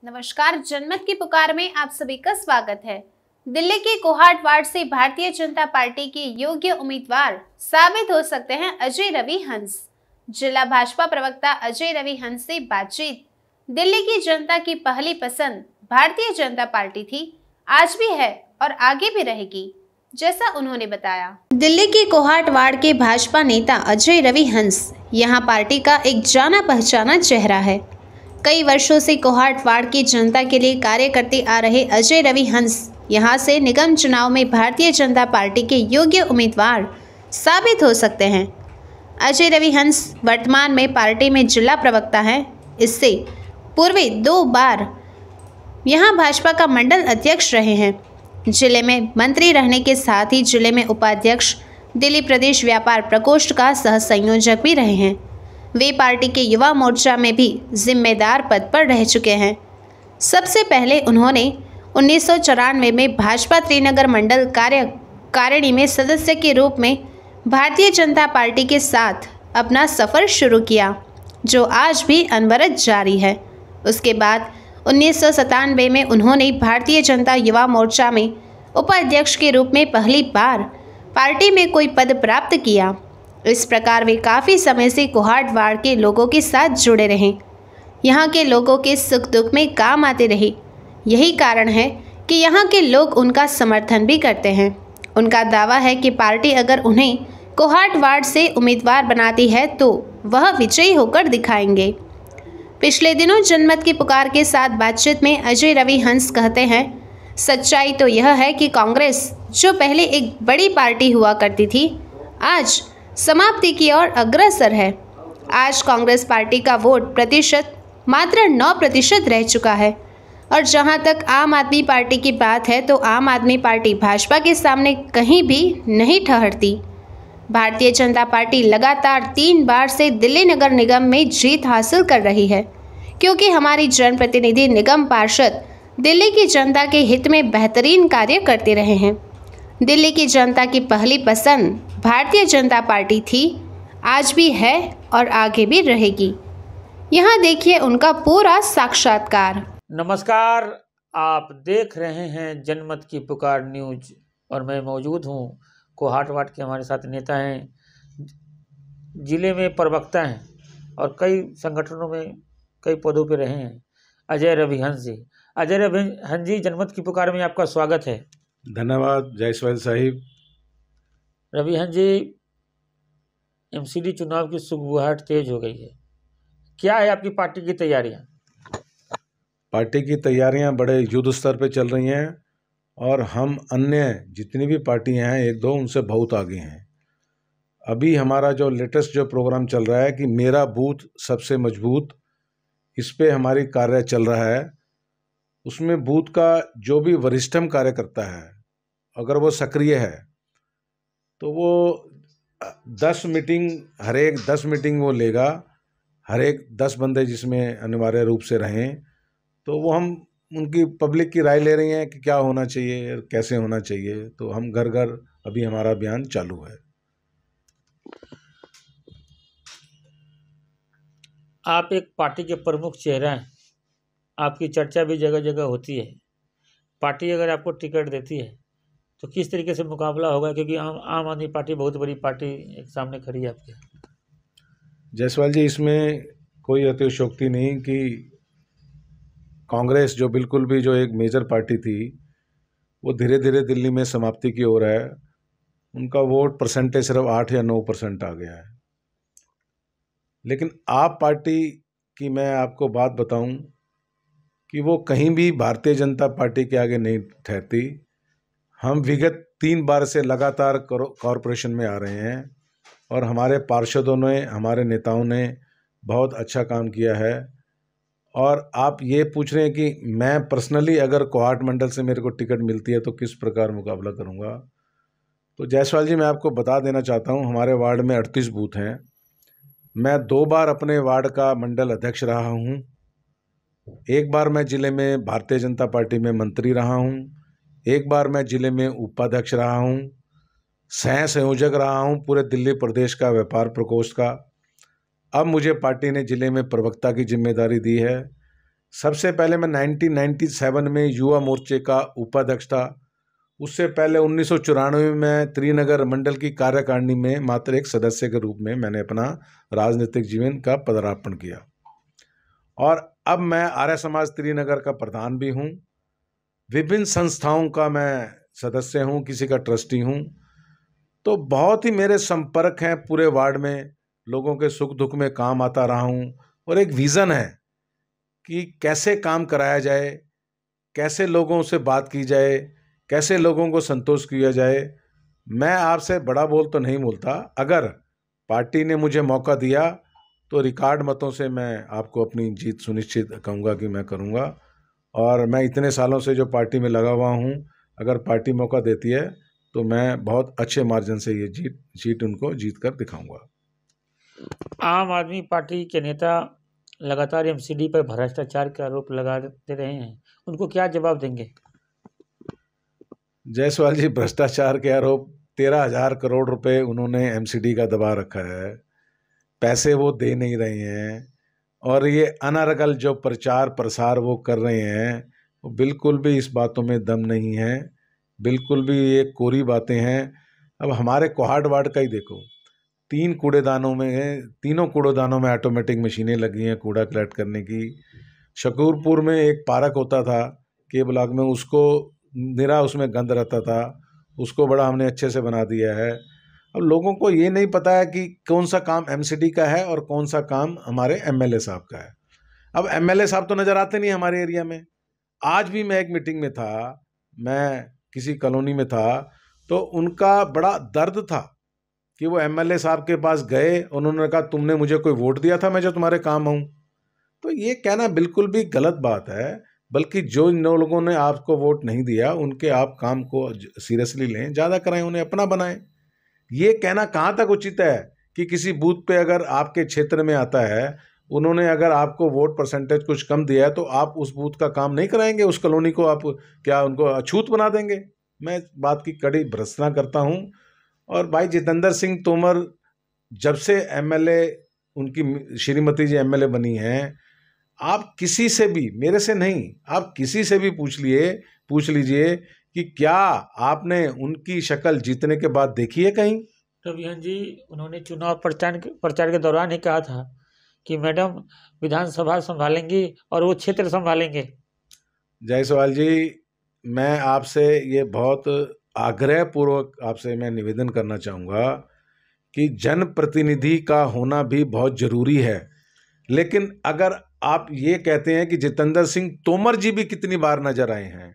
नमस्कार, जनमत की पुकार में आप सभी का स्वागत है। दिल्ली के कोहाट वार्ड से भारतीय जनता पार्टी के योग्य उम्मीदवार साबित हो सकते हैं अजय रवि हंस। जिला भाजपा प्रवक्ता अजय रवि हंस से बातचीत। दिल्ली की जनता की पहली पसंद भारतीय जनता पार्टी थी, आज भी है और आगे भी रहेगी, जैसा उन्होंने बताया। दिल्ली के कोहाट वार्ड के भाजपा नेता अजय रवि हंस यहाँ पार्टी का एक जाना पहचाना चेहरा है। कई वर्षों से कोहाट वार्ड की जनता के लिए कार्य करते आ रहे अजय रवि हंस यहां से निगम चुनाव में भारतीय जनता पार्टी के योग्य उम्मीदवार साबित हो सकते हैं। अजय रवि हंस वर्तमान में पार्टी में जिला प्रवक्ता हैं। इससे पूर्व 2 बार यहां भाजपा का मंडल अध्यक्ष रहे हैं। जिले में मंत्री रहने के साथ ही जिले में उपाध्यक्ष, दिल्ली प्रदेश व्यापार प्रकोष्ठ का सह संयोजक भी रहे हैं। वे पार्टी के युवा मोर्चा में भी जिम्मेदार पद पर रह चुके हैं। सबसे पहले उन्होंने 1994 में भाजपा त्रिनगर मंडल कार्यकारिणी में सदस्य के रूप में भारतीय जनता पार्टी के साथ अपना सफ़र शुरू किया, जो आज भी अनवरत जारी है। उसके बाद 1997 में उन्होंने भारतीय जनता युवा मोर्चा में उपाध्यक्ष के रूप में पहली बार पार्टी में कोई पद प्राप्त किया। इस प्रकार वे काफ़ी समय से कोहाट वार्ड के लोगों के साथ जुड़े रहे, यहाँ के लोगों के सुख दुख में काम आते रहे। यही कारण है कि यहाँ के लोग उनका समर्थन भी करते हैं। उनका दावा है कि पार्टी अगर उन्हें कोहाट वार्ड से उम्मीदवार बनाती है तो वह विजयी होकर दिखाएंगे। पिछले दिनों जनमत की पुकार के साथ बातचीत में अजय रवि हंस कहते हैं, सच्चाई तो यह है कि कांग्रेस, जो पहले एक बड़ी पार्टी हुआ करती थी, आज समाप्ति की ओर अग्रसर है। आज कांग्रेस पार्टी का वोट प्रतिशत मात्र 9% रह चुका है। और जहां तक आम आदमी पार्टी की बात है तो आम आदमी पार्टी भाजपा के सामने कहीं भी नहीं ठहरती। भारतीय जनता पार्टी लगातार 3 बार से दिल्ली नगर निगम में जीत हासिल कर रही है, क्योंकि हमारी जनप्रतिनिधि निगम पार्षद दिल्ली की जनता के हित में बेहतरीन कार्य करते रहे हैं। दिल्ली की जनता की पहली पसंद भारतीय जनता पार्टी थी, आज भी है और आगे भी रहेगी। यहाँ देखिए उनका पूरा साक्षात्कार। नमस्कार, आप देख रहे हैं जनमत की पुकार न्यूज और मैं मौजूद हूँ कोहाट वार्ड के। हमारे साथ नेता हैं, जिले में प्रवक्ता हैं और कई संगठनों में कई पदों पर रहे हैं, अजय रवि हंस जी। अजय रवि हंस जी, जनमत की पुकार में आपका स्वागत है। धन्यवाद जायसवाल साहिब। रवि हंस जी, एमसीडी चुनाव की सुगबुगाहट तेज हो गई है, क्या है आपकी पार्टी की तैयारियां? पार्टी की तैयारियां बड़े युद्ध स्तर पे चल रही हैं और हम अन्य जितनी भी पार्टियां हैं 1-2 उनसे बहुत आगे हैं। अभी हमारा जो लेटेस्ट प्रोग्राम चल रहा है कि मेरा बूथ सबसे मजबूत, इस पे हमारी कार्य चल रहा है। उसमें बूथ का जो भी वरिष्ठतम कार्यकर्ता है, अगर वो सक्रिय है तो वो 10 मीटिंग, हर एक 10 मीटिंग वो लेगा, हर एक 10 बंदे जिसमें अनिवार्य रूप से रहें, तो वो हम उनकी पब्लिक की राय ले रही हैं कि क्या होना चाहिए, कैसे होना चाहिए। तो हम घर घर अभी हमारा अभियान चालू है। आप एक पार्टी के प्रमुख चेहरा हैं, आपकी चर्चा भी जगह जगह होती है। पार्टी अगर आपको टिकट देती है तो किस तरीके से मुकाबला होगा, क्योंकि आम आदमी पार्टी बहुत बड़ी पार्टी एक सामने खड़ी है आपके? जायसवाल जी, इसमें कोई अतिशयोक्ति नहीं कि कांग्रेस जो बिल्कुल भी जो एक मेजर पार्टी थी, वो धीरे धीरे दिल्ली में समाप्ति की ओर है। उनका वोट परसेंटेज सिर्फ 8 या 9% आ गया है। लेकिन आप पार्टी की मैं आपको बात बताऊं कि वो कहीं भी भारतीय जनता पार्टी के आगे नहीं ठहरती। हम विगत 3 बार से लगातार कॉरपोरेशन में आ रहे हैं और हमारे पार्षदों ने, हमारे नेताओं ने बहुत अच्छा काम किया है। और आप ये पूछ रहे हैं कि मैं पर्सनली अगर कोहाट मंडल से मेरे को टिकट मिलती है तो किस प्रकार मुकाबला करूंगा, तो जायसवाल जी मैं आपको बता देना चाहता हूं, हमारे वार्ड में 38 बूथ हैं। मैं 2 बार अपने वार्ड का मंडल अध्यक्ष रहा हूं, 1 बार मैं जिले में भारतीय जनता पार्टी में मंत्री रहा हूं, 1 बार मैं जिले में उपाध्यक्ष रहा हूं, सह संयोजक रहा हूं पूरे दिल्ली प्रदेश का व्यापार प्रकोष्ठ का। अब मुझे पार्टी ने जिले में प्रवक्ता की जिम्मेदारी दी है। सबसे पहले मैं 1997 में युवा मोर्चे का उपाध्यक्ष था। उससे पहले 1994 में त्रिनगर मंडल की कार्यकारिणी में मात्र एक सदस्य के रूप में मैंने अपना राजनीतिक जीवन का पदार्पण किया, और अब मैं आर्य समाज त्रिनगर का प्रधान भी हूँ। विभिन्न संस्थाओं का मैं सदस्य हूँ, किसी का ट्रस्टी हूँ। तो बहुत ही मेरे संपर्क हैं पूरे वार्ड में, लोगों के सुख दुख में काम आता रहा हूँ, और एक विज़न है कि कैसे काम कराया जाए, कैसे लोगों से बात की जाए, कैसे लोगों को संतोष किया जाए। मैं आपसे बड़ा बोल तो नहीं बोलता, अगर पार्टी ने मुझे मौका दिया तो रिकॉर्ड मतों से मैं आपको अपनी जीत सुनिश्चित कहूँगा कि मैं करूँगा। और मैं इतने सालों से जो पार्टी में लगा हुआ हूँ, अगर पार्टी मौका देती है तो मैं बहुत अच्छे मार्जिन से ये जीत उनको जीत कर दिखाऊँगा। आम आदमी पार्टी के नेता लगातार एमसीडी पर भ्रष्टाचार के आरोप लगाते रहे हैं, उनको क्या जवाब देंगे? जायसवाल जी, भ्रष्टाचार के आरोप, 13,000 करोड़ रुपए उन्होंने एमसीडी का दबा रखा है, पैसे वो दे नहीं रहे हैं, और ये अनर्गल जो प्रचार प्रसार वो कर रहे हैं, वो बिल्कुल भी इस बातों में दम नहीं है, बिल्कुल भी ये कोरी बातें हैं। अब हमारे कोहाट वार्ड का ही देखो, तीनों कूड़ेदानों में ऑटोमेटिक मशीनें लगी हैं कूड़ा कलेक्ट करने की। शकूरपुर में एक पार्क होता था के ब्लॉक में, उसको निरा उसमें गंद रहता था, उसको बड़ा हमने अच्छे से बना दिया है। अब लोगों को ये नहीं पता है कि कौन सा काम एमसीडी का है और कौन सा काम हमारे एमएलए साहब का है। अब एमएलए साहब तो नज़र आते नहीं हमारे एरिया में। आज भी मैं एक मीटिंग में था, मैं किसी कॉलोनी में था, तो उनका बड़ा दर्द था कि वो एमएलए साहब के पास गए, उन्होंने कहा तुमने मुझे कोई वोट दिया था मैं जो तुम्हारे काम आऊँ। तो ये कहना बिल्कुल भी गलत बात है, बल्कि जो लोगों ने आपको वोट नहीं दिया उनके आप काम को सीरियसली लें, ज़्यादा कराएं, उन्हें अपना बनाएं। ये कहना कहाँ तक उचित है कि किसी बूथ पे अगर आपके क्षेत्र में आता है, उन्होंने अगर आपको वोट परसेंटेज कुछ कम दिया है, तो आप उस बूथ का काम नहीं कराएंगे, उस कॉलोनी को आप क्या उनको अछूत बना देंगे? मैं इस बात की कड़ी भर्त्सना करता हूँ। और भाई जितेंद्र सिंह तोमर जब से एमएलए, उनकी श्रीमती जी एमएलए बनी हैं, आप किसी से भी, मेरे से नहीं, आप किसी से भी पूछ लीजिए कि क्या आपने उनकी शक्ल जीतने के बाद देखी है कहीं? तो विहन जी, उन्होंने चुनाव प्रचार के दौरान ही कहा था कि मैडम विधानसभा संभालेंगी और वो क्षेत्र संभालेंगे। जायसवाल जी, मैं आपसे ये बहुत आग्रह पूर्वक आपसे मैं निवेदन करना चाहूँगा कि जनप्रतिनिधि का होना भी बहुत ज़रूरी है, लेकिन अगर आप ये कहते हैं कि जितेंद्र सिंह तोमर जी भी कितनी बार नजर आए हैं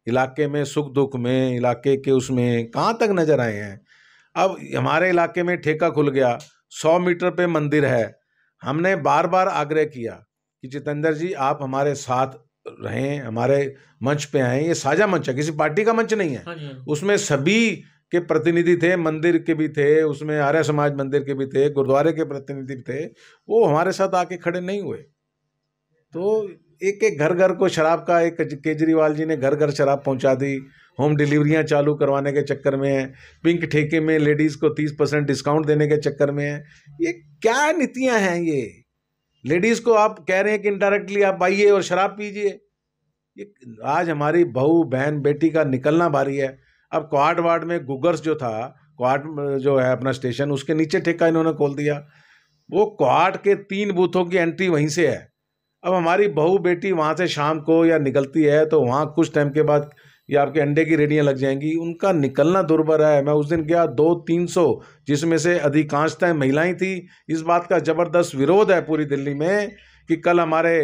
इलाके में, सुख दुख में, इलाके के उसमें कहाँ तक नजर आए हैं? अब हमारे इलाके में ठेका खुल गया, 100 मीटर पे मंदिर है, हमने बार बार आग्रह किया कि जितेंद्र जी आप हमारे साथ रहें, हमारे मंच पे आएँ। ये साझा मंच है, किसी पार्टी का मंच नहीं है। हाँ जी। उसमें सभी के प्रतिनिधि थे, मंदिर के भी थे, उसमें आर्य समाज मंदिर के भी थे, गुरुद्वारे के प्रतिनिधि भी थे, वो हमारे साथ आके खड़े नहीं हुए। तो एक घर को शराब का, एक केजरीवाल जी ने घर शराब पहुंचा दी, होम डिलीवरियां चालू करवाने के चक्कर में है, पिंक ठेके में लेडीज को 30% डिस्काउंट देने के चक्कर में है। ये क्या नीतियां हैं? ये लेडीज को आप कह रहे हैं कि इनडायरेक्टली आप आइए और शराब पीजिए। ये आज हमारी बहू बहन बेटी का निकलना भारी है। अब कोहाट वार्ड में गुगर्स जो था, कोहाट जो है अपना स्टेशन, उसके नीचे ठेका इन्होंने खोल दिया। वो कोहाट के 3 बूथों की एंट्री वहीं से है। अब हमारी बहू बेटी वहाँ से शाम को या निकलती है तो वहाँ कुछ टाइम के बाद ये आपके अंडे की रेडियाँ लग जाएंगी, उनका निकलना दुर्भर है। मैं उस दिन गया, 200-300 जिसमें से अधिकांशतः महिलाएं थी। इस बात का जबरदस्त विरोध है पूरी दिल्ली में कि कल हमारे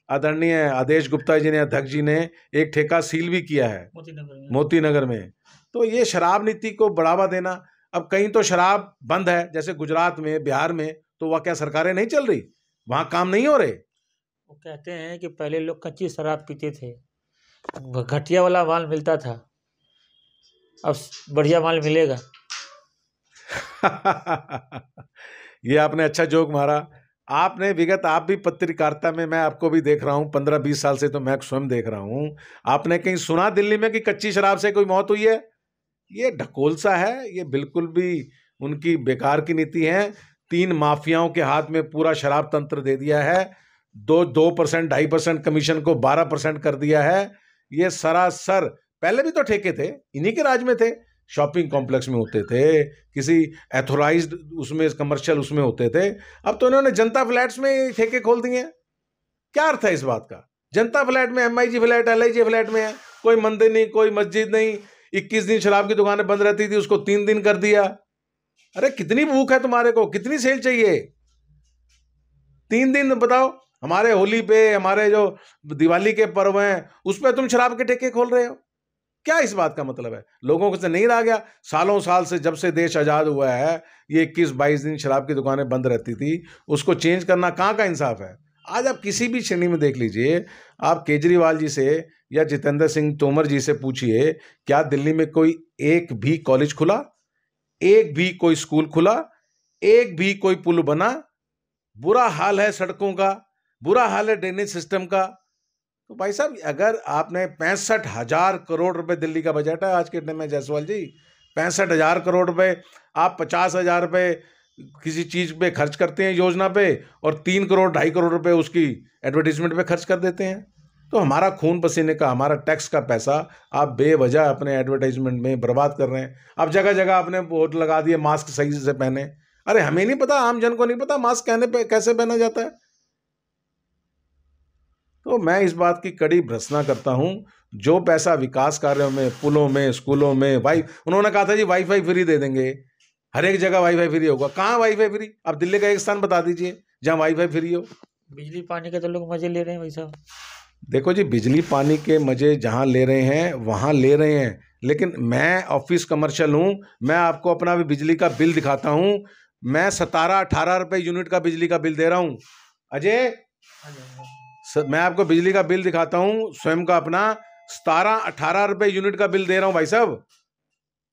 आदरणीय आदेश गुप्ता जी ने, अध्यक्ष जी ने, एक ठेका सील भी किया है मोती नगर में। तो ये शराब नीति को बढ़ावा देना। अब कहीं तो शराब बंद है, जैसे गुजरात में, बिहार में, तो वह क्या सरकारें नहीं चल रही? वहाँ काम नहीं हो रहे? वो कहते हैं कि पहले लोग कच्ची शराब पीते थे, घटिया वाला माल मिलता था, अब बढ़िया माल मिलेगा। ये आपने अच्छा जोक मारा। आपने विगत, आप भी पत्रकारिता में, मैं आपको भी देख रहा हूँ 15-20 साल से, तो मैं स्वयं देख रहा हूँ। आपने कहीं सुना दिल्ली में कि कच्ची शराब से कोई मौत हुई है? ये ढकोलसा है, ये बिल्कुल भी उनकी बेकार की नीति है। 3 माफियाओं के हाथ में पूरा शराब तंत्र दे दिया है। 2% 2.5% कमीशन को 12% कर दिया है। ये सरासर, पहले भी तो ठेके थे, इन्हीं के राज में थे, शॉपिंग कॉम्प्लेक्स में होते थे, किसी एथोराइज्ड उसमें कमर्शियल उसमें होते थे। अब तो इन्होंने जनता फ्लैट्स में ठेके खोल दिए हैं। क्या अर्थ है इस बात का? जनता फ्लैट में, MIG फ्लैट, LIG फ्लैट में है, कोई मंदिर नहीं, कोई मस्जिद नहीं, 21 दिन शराब की दुकानें बंद रहती थी, उसको 3 दिन कर दिया। अरे कितनी भूख है तुम्हारे को, कितनी सेल चाहिए? 3 दिन बताओ। हमारे होली पे, हमारे जो दिवाली के पर्व हैं, उस पर तुम शराब के ठेके खोल रहे हो। क्या इस बात का मतलब है? लोगों को से नहीं रहा गया? सालों साल से, जब से देश आजाद हुआ है, ये 21-22 दिन शराब की दुकानें बंद रहती थी, उसको चेंज करना कहाँ का इंसाफ है? आज आप किसी भी श्रेणी में देख लीजिए, आप केजरीवाल जी से या जितेंद्र सिंह तोमर जी से पूछिए, क्या दिल्ली में कोई एक भी कॉलेज खुला, एक भी कोई स्कूल खुला, एक भी कोई पुल बना? बुरा हाल है सड़कों का, बुरा हाल है ड्रेनेज सिस्टम का। तो भाई साहब, अगर आपने 65,000 करोड़ रुपए दिल्ली का बजट है आज के टाइम में जायसवाल जी, 65,000 करोड़ रुपए, आप 50,000 रुपए किसी चीज पे खर्च करते हैं योजना पे, और 3 करोड़ 2.5 करोड़ रुपए उसकी एडवर्टीजमेंट पे खर्च कर देते हैं। तो हमारा खून पसीने का, हमारा टैक्स का पैसा आप बेवजह अपने एडवर्टाइजमेंट में बर्बाद कर रहे हैं। अब जगह जगह आपने बोर्ड लगा दिए मास्क सही से पहने। अरे हमें नहीं पता, आम जन को नहीं पता मास्क कहने पे कैसे पहना जाता है। तो मैं इस बात की कड़ी भर्त्सना करता हूं, जो पैसा विकास कार्यों में, पुलों में, स्कूलों में, उन्होंने कहा था जी वाईफाई फ्री दे देंगे, हर एक जगह वाईफाई फ्री होगा। कहाँ वाईफाई फ्री? अब दिल्ली का एक स्थान बता दीजिए जहां वाईफाई फ्री हो। बिजली पानी के तो लोग मजे ले रहे हैं भाई साहब। देखो जी, बिजली पानी के मजे जहां ले रहे हैं वहां ले रहे हैं, लेकिन मैं ऑफिस कमर्शियल हूं, मैं आपको अपना भी बिजली का बिल दिखाता हूं। मैं 17-18 रुपए यूनिट का बिजली का बिल दे रहा हूं। अजय, मैं आपको बिजली का बिल दिखाता हूं, स्वयं का अपना 17-18 रुपए यूनिट का बिल दे रहा हूं भाई साहब।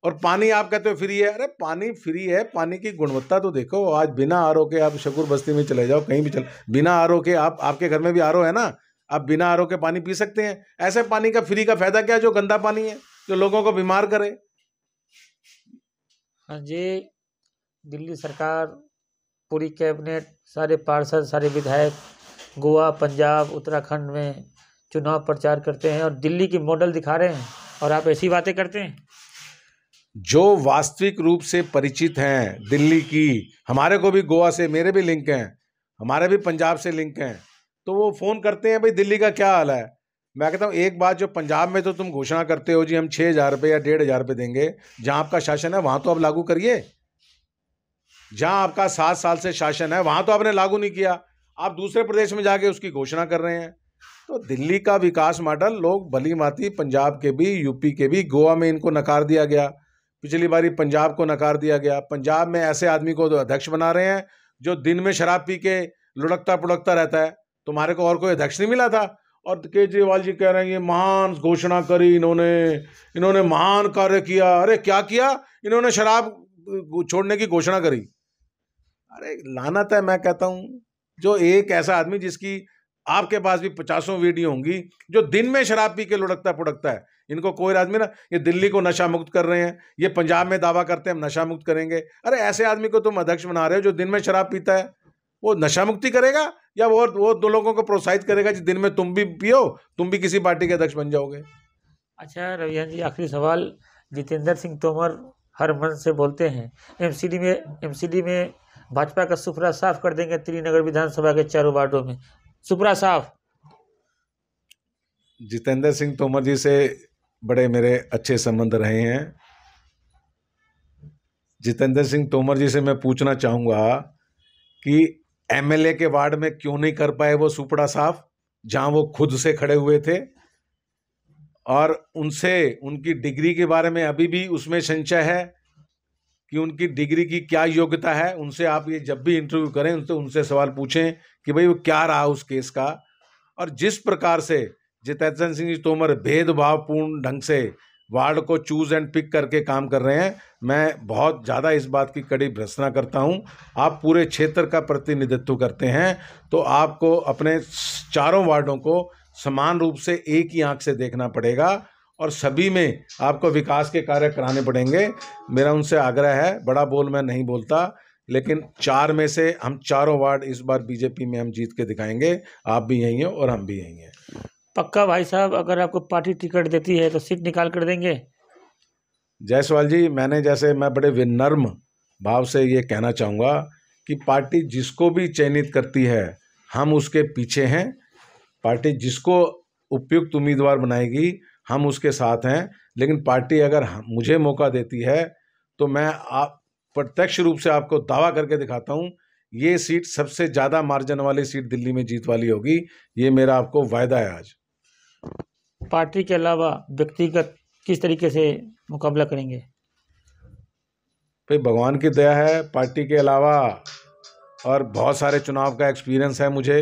और पानी आप कहते हो फ्री है। अरे पानी फ्री है, पानी की गुणवत्ता तो देखो। आज बिना आरओ के आप शकूर बस्ती में चले जाओ, कहीं भी चले, बिना आरओ के, आपके घर में भी आरओ है ना, आप बिना आरओ के पानी पी सकते हैं। ऐसे पानी का फ्री का फायदा क्या, जो गंदा पानी है, जो लोगों को बीमार करे। हाँ जी, दिल्ली सरकार, पूरी कैबिनेट, सारे पार्षद, सारे विधायक गोवा, पंजाब, उत्तराखंड में चुनाव प्रचार करते हैं और दिल्ली की मॉडल दिखा रहे हैं, और आप ऐसी बातें करते हैं। जो वास्तविक रूप से परिचित हैं दिल्ली की, हमारे को भी गोवा से मेरे भी लिंक हैं, हमारे भी पंजाब से लिंक हैं, तो वो फ़ोन करते हैं भाई दिल्ली का क्या हाल है। मैं कहता हूँ एक बात, जो पंजाब में तो तुम घोषणा करते हो जी हम 6,000 रुपये या 1,500 रुपये देंगे, जहाँ आपका शासन है वहाँ तो आप लागू करिए। जहाँ आपका 7 साल से शासन है वहाँ तो आपने लागू नहीं किया, आप दूसरे प्रदेश में जाके उसकी घोषणा कर रहे हैं। तो दिल्ली का विकास मॉडल लोग भली भांति, पंजाब के भी, यूपी के भी, गोवा में इनको नकार दिया गया, पिछली बारी पंजाब को नकार दिया गया। पंजाब में ऐसे आदमी को तो अध्यक्ष बना रहे हैं जो दिन में शराब पी के लुढ़कता पुढ़कता रहता है। तुम्हारे को और कोई अध्यक्ष नहीं मिला था। और केजरीवाल जी कह रहे हैं ये महान घोषणा करी इन्होंने महान कार्य किया। अरे क्या किया? इन्होंने शराब छोड़ने की घोषणा करी। अरे लानत है, मैं कहता हूं, जो एक ऐसा आदमी, जिसकी आपके पास भी 50 वीडियो होंगी, जो दिन में शराब पी के लुढ़कता पुढ़कता है। इनको कोई आदमी ना, ये दिल्ली को नशा मुक्त कर रहे हैं, ये पंजाब में दावा करते हैं हम नशा मुक्त करेंगे। अरे ऐसे आदमी को तुम अध्यक्ष बना रहे हो जो दिन में शराब पीता है। वो नशा मुक्ति करेगा या वो 2 लोगों को प्रोत्साहित करेगा कि दिन में तुम भी पियो, तुम भी किसी पार्टी के अध्यक्ष बन जाओगे। अच्छा रवियान जी, आखिरी सवाल। जितेंद्र सिंह तोमर हर मन से बोलते हैं एमसीडी में भाजपा का सुपड़ा साफ कर देंगे, त्रिनगर विधानसभा के 4 वार्डों में सुपड़ा साफ। जितेंद्र सिंह तोमर जी से बड़े मेरे अच्छे संबंध रहे हैं। जितेंद्र सिंह तोमर जी से मैं पूछना चाहूँगा कि एमएलए के वार्ड में क्यों नहीं कर पाए वो सुपड़ा साफ, जहां वो खुद से खड़े हुए थे। और उनसे, उनकी डिग्री के बारे में अभी भी उसमें संशय है कि उनकी डिग्री की क्या योग्यता है। उनसे आप ये जब भी इंटरव्यू करें उनसे सवाल पूछें कि भाई वो क्या रहा उस केस का। और जिस प्रकार से जितेंद्र सिंह तोमर भेदभावपूर्ण ढंग से वार्ड को चूज एंड पिक करके काम कर रहे हैं, मैं बहुत ज़्यादा इस बात की कड़ी भर्त्सना करता हूं। आप पूरे क्षेत्र का प्रतिनिधित्व करते हैं, तो आपको अपने 4 वार्डों को समान रूप से एक ही आंख से देखना पड़ेगा और सभी में आपको विकास के कार्य कराने पड़ेंगे। मेरा उनसे आग्रह है, बड़ा बोल मैं नहीं बोलता, लेकिन 4 में से हम चारों वार्ड इस बार बीजेपी में हम जीत के दिखाएंगे। आप भी यहीं हैं और हम भी यहीं हैं। पक्का भाई साहब, अगर आपको पार्टी टिकट देती है तो सीट निकाल कर देंगे? जायसवाल जी, मैं बड़े विनम्र भाव से ये कहना चाहूँगा कि पार्टी जिसको भी चयनित करती है हम उसके पीछे हैं। पार्टी जिसको उपयुक्त उम्मीदवार बनाएगी हम उसके साथ हैं। लेकिन पार्टी अगर मुझे मौका देती है तो मैं आप प्रत्यक्ष रूप से आपको दावा करके दिखाता हूँ, ये सीट सबसे ज़्यादा मार्जिन वाली सीट दिल्ली में जीत वाली होगी। ये मेरा आपको वायदा है। आज पार्टी के अलावा व्यक्तिगत किस तरीके से मुकाबला करेंगे? भाई भगवान की दया है, पार्टी के अलावा और बहुत सारे चुनाव का एक्सपीरियंस है मुझे।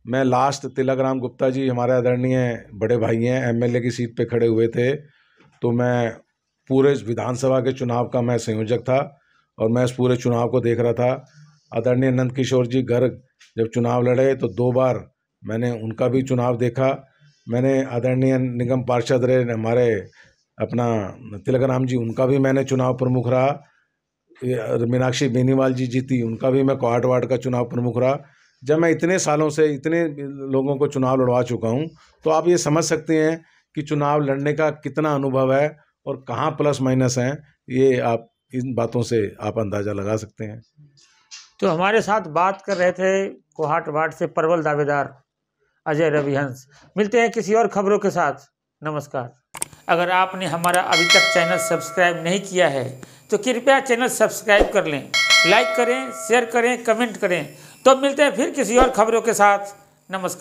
मैं लास्ट तिलक राम गुप्ता जी हमारे आदरणीय बड़े भाई हैं, एमएलए की सीट पे खड़े हुए थे, तो मैं पूरे विधानसभा के चुनाव का मैं संयोजक था और मैं इस पूरे चुनाव को देख रहा था। आदरणीय नंद किशोर जी गर्ग जब चुनाव लड़े तो 2 बार मैंने उनका भी चुनाव देखा। मैंने आदरणीय निगम पार्षद रहे हमारे अपना तिलक राम जी, उनका भी मैंने चुनाव प्रमुख रहा। मीनाक्षी बेनीवाल जी जीती, उनका भी मैं कोहाट वार्ड का चुनाव प्रमुख रहा। जब मैं इतने सालों से इतने लोगों को चुनाव लड़वा चुका हूं तो आप ये समझ सकते हैं कि चुनाव लड़ने का कितना अनुभव है और कहाँ प्लस माइनस हैं। ये आप इन बातों से आप अंदाज़ा लगा सकते हैं। तो हमारे साथ बात कर रहे थे कोहाट वार्ड से प्रबल दावेदार अजय रवि हंस। मिलते हैं किसी और खबरों के साथ। नमस्कार। अगर आपने हमारा अभी तक चैनल सब्सक्राइब नहीं किया है तो कृपया चैनल सब्सक्राइब कर लें, लाइक करें, शेयर करें, कमेंट करें। तो मिलते हैं फिर किसी और खबरों के साथ। नमस्कार।